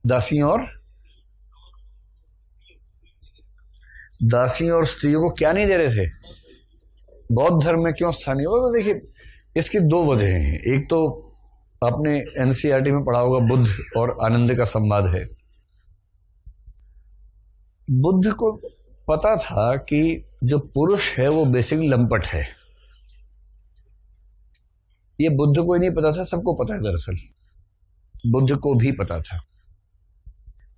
दासियों और दासियों और स्त्रियों को क्या नहीं दे रहे थे? बौद्ध धर्म में क्यों स्थानीय हो? तो देखिए, इसकी दो वजह हैं। एक तो आपने एनसीईआरटी में पढ़ा होगा, बुद्ध और आनंद का संवाद है। बुद्ध को पता था कि जो पुरुष है वो बेसिकली लंपट है। ये बुद्ध को ही नहीं पता था, सबको पता है। दरअसल बुद्ध को भी पता था।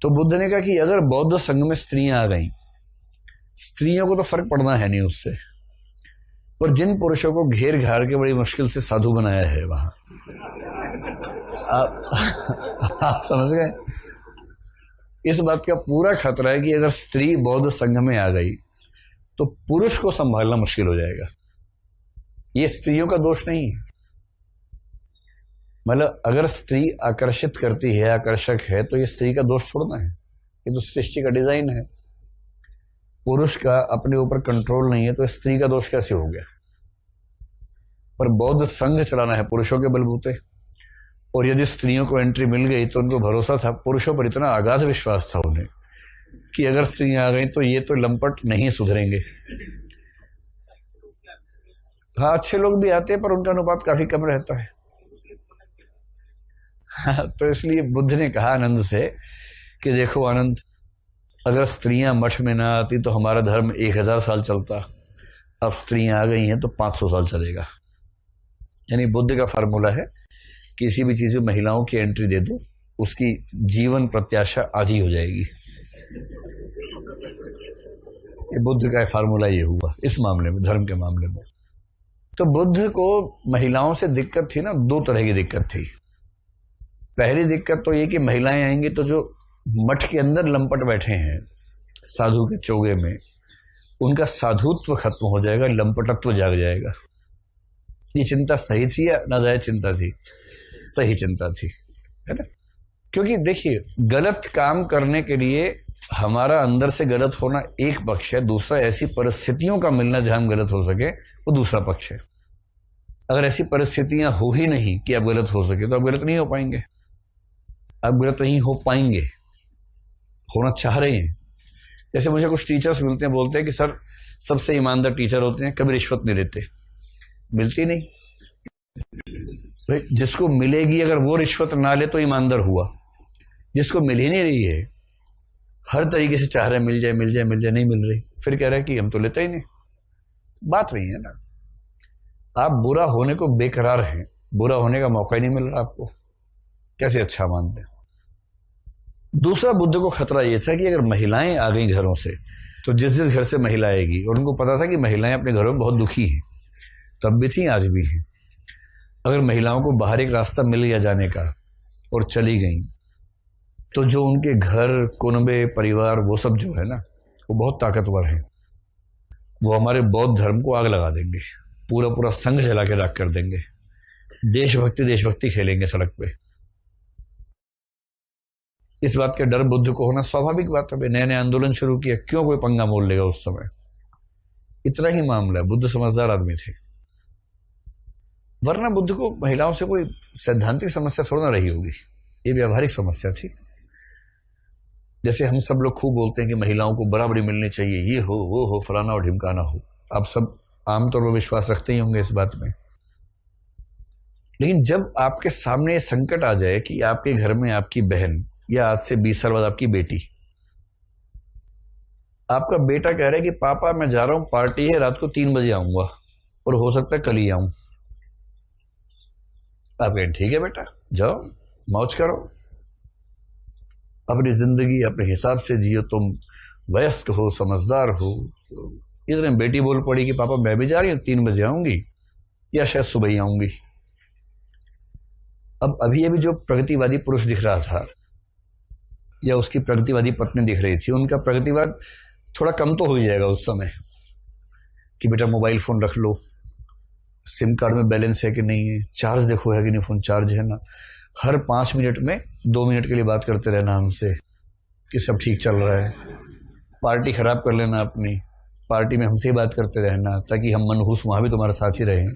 तो बुद्ध ने कहा कि अगर बौद्ध संघ में स्त्रियां आ गई, स्त्रियों को तो फर्क पड़ना है नहीं उससे, पर जिन पुरुषों को घेर घार के बड़ी मुश्किल से साधु बनाया है वहां, आप समझ गए? इस बात का पूरा खतरा है कि अगर स्त्री बौद्ध संघ में आ गई तो पुरुष को संभालना मुश्किल हो जाएगा। ये स्त्रियों का दोष नहीं है। मतलब अगर स्त्री आकर्षित करती है, आकर्षक है, तो ये स्त्री का दोष थोड़ा है, ये तो सृष्टि का डिजाइन है। पुरुष का अपने ऊपर कंट्रोल नहीं है तो स्त्री का दोष कैसे हो गया? पर बौद्ध संघ चलाना है पुरुषों के बलबूते, और यदि स्त्रियों को एंट्री मिल गई तो उनको भरोसा था, पुरुषों पर इतना अगाध विश्वास था उन्हें कि अगर स्त्रियां आ गई तो ये तो लंपट नहीं सुधरेंगे। हाँ, अच्छे लोग भी आते हैं पर उनका अनुपात काफी कम रहता है। तो इसलिए बुद्ध ने कहा आनंद से कि देखो आनंद, अगर स्त्रियां मठ में ना आती तो हमारा धर्म 1000 साल चलता, अब स्त्रियां आ गई हैं तो 500 साल चलेगा। यानी बुद्ध का फार्मूला है, किसी भी चीज में महिलाओं की एंट्री दे दो, उसकी जीवन प्रत्याशा आज ही हो जाएगी। ये बुद्ध का फार्मूला ये हुआ इस मामले में, धर्म के मामले में। तो बुद्ध को महिलाओं से दिक्कत थी ना, दो तरह की दिक्कत थी। पहली दिक्कत तो ये कि महिलाएं आएंगी तो जो मठ के अंदर लंपट बैठे हैं साधु के चोगे में, उनका साधुत्व खत्म हो जाएगा, लंपटत्व जाग जाएगा। ये चिंता सही थी या नाजायज चिंता थी? सही चिंता थी, है ना? क्योंकि देखिए, गलत काम करने के लिए हमारा अंदर से गलत होना एक पक्ष है, दूसरा ऐसी परिस्थितियों का मिलना जहां हम गलत हो सके वो दूसरा पक्ष है। अगर ऐसी परिस्थितियां हो ही नहीं कि आप गलत हो सके तो आप गलत नहीं हो पाएंगे। आप गलत नहीं हो पाएंगे, होना चाह रहे हैं। जैसे मुझे कुछ टीचर्स मिलते हैं, बोलते हैं कि सर सबसे ईमानदार टीचर होते हैं, कभी रिश्वत नहीं लेते। मिलती नहीं भाई, जिसको मिलेगी अगर वो रिश्वत ना ले तो ईमानदार हुआ। जिसको मिल ही नहीं रही है, हर तरीके से चाह रहे मिल जाए मिल जाए मिल जाए, नहीं मिल रही, फिर कह रहा है कि हम तो लेते ही नहीं। बात नहीं है ना, आप बुरा होने को बेकरार हैं, बुरा होने का मौका ही नहीं मिल रहा आपको, कैसे अच्छा मानते हैं? दूसरा बुद्ध को खतरा यह था कि अगर महिलाएं आ गई घरों से तो जिस जिस घर से महिला आएगी, और उनको पता था कि महिलाएं अपने घरों में बहुत दुखी हैं, तब भी थी आज भी हैं, अगर महिलाओं को बाहर एक रास्ता मिल गया जाने का और चली गई तो जो उनके घर, कुनबे, परिवार, वो सब जो है ना, वो बहुत ताकतवर हैं। वो हमारे बौद्ध धर्म को आग लगा देंगे, पूरा पूरा संघ जला के राख कर देंगे, देशभक्ति खेलेंगे सड़क पे। इस बात का डर बुद्ध को होना स्वाभाविक बात है। नए नए आंदोलन शुरू किया, क्यों कोई पंगा मोल लेगा उस समय? इतना ही मामला है। बुद्ध समझदार आदमी थे, वरना बुद्ध को महिलाओं से कोई सैद्धांतिक समस्या थोड़ा ना रही होगी, ये व्यावहारिक समस्या थी। जैसे हम सब लोग खूब बोलते हैं कि महिलाओं को बराबरी मिलनी चाहिए, ये हो वो हो, फलाना और ढिमकाना हो। आप सब आमतौर पर विश्वास रखते ही होंगे इस बात में। लेकिन जब आपके सामने ये संकट आ जाए कि आपके घर में आपकी बहन, या आज से 20 साल बाद आपकी बेटी, आपका बेटा कह रहा है कि पापा मैं जा रहा हूं, पार्टी है, रात को 3 बजे आऊंगा और हो सकता है कल ही आऊं। आप कहें ठीक है बेटा, जाओ मौज करो, अपनी जिंदगी अपने हिसाब से जियो, तुम वयस्क हो, समझदार हो। इतने बेटी बोल पड़ी कि पापा मैं भी जा रही हूं, 3 बजे आऊंगी या शायद सुबह ही आऊंगी। अब अभी अभी जो प्रगतिवादी पुरुष दिख रहा था या उसकी प्रगतिवादी पत्नी दिख रही थी, उनका प्रगतिवाद थोड़ा कम तो हो ही जाएगा उस समय कि बेटा मोबाइल फोन रख लो, सिम कार्ड में बैलेंस है कि नहीं है, चार्ज देखो है कि नहीं, फोन चार्ज है ना, हर 5 मिनट में 2 मिनट के लिए बात करते रहना हमसे कि सब ठीक चल रहा है। पार्टी खराब कर लेना अपनी, पार्टी में हमसे ही बात करते रहना ताकि हम मनहूस वहां भी तुम्हारे साथ ही रहें।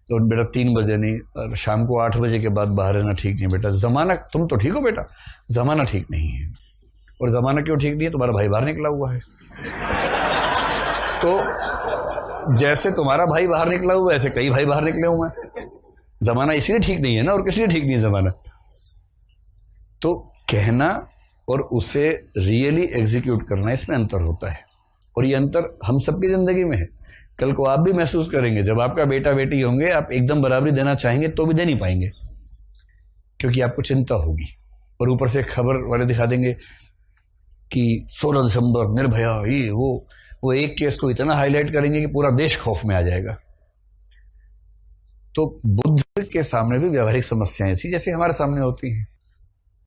तो बेटा 3 बजे नहीं, और शाम को 8 बजे के बाद बाहर रहना ठीक नहीं बेटा। जमाना, तुम तो ठीक हो बेटा, जमाना ठीक नहीं है। और जमाना क्यों ठीक नहीं है? तुम्हारा भाई बाहर निकला हुआ है। तो जैसे तुम्हारा भाई बाहर निकला हुआ है, ऐसे कई भाई बाहर निकले हुए हैं। जमाना इसलिए ठीक नहीं है ना, और किस लिए ठीक नहीं है जमाना? तो कहना और उसे रियली एग्जीक्यूट करना, इसमें अंतर होता है। और ये अंतर हम सबकी जिंदगी में है। कल को आप भी महसूस करेंगे, जब आपका बेटा बेटी होंगे, आप एकदम बराबरी देना चाहेंगे तो भी दे नहीं पाएंगे, क्योंकि आपको चिंता होगी। और ऊपर से खबर वाले दिखा देंगे कि 16 दिसंबर निर्भया, ये वो एक केस को इतना हाईलाइट करेंगे कि पूरा देश खौफ में आ जाएगा। तो बुद्ध के सामने भी व्यवहारिक समस्याएं थी, जैसे हमारे सामने होती हैं।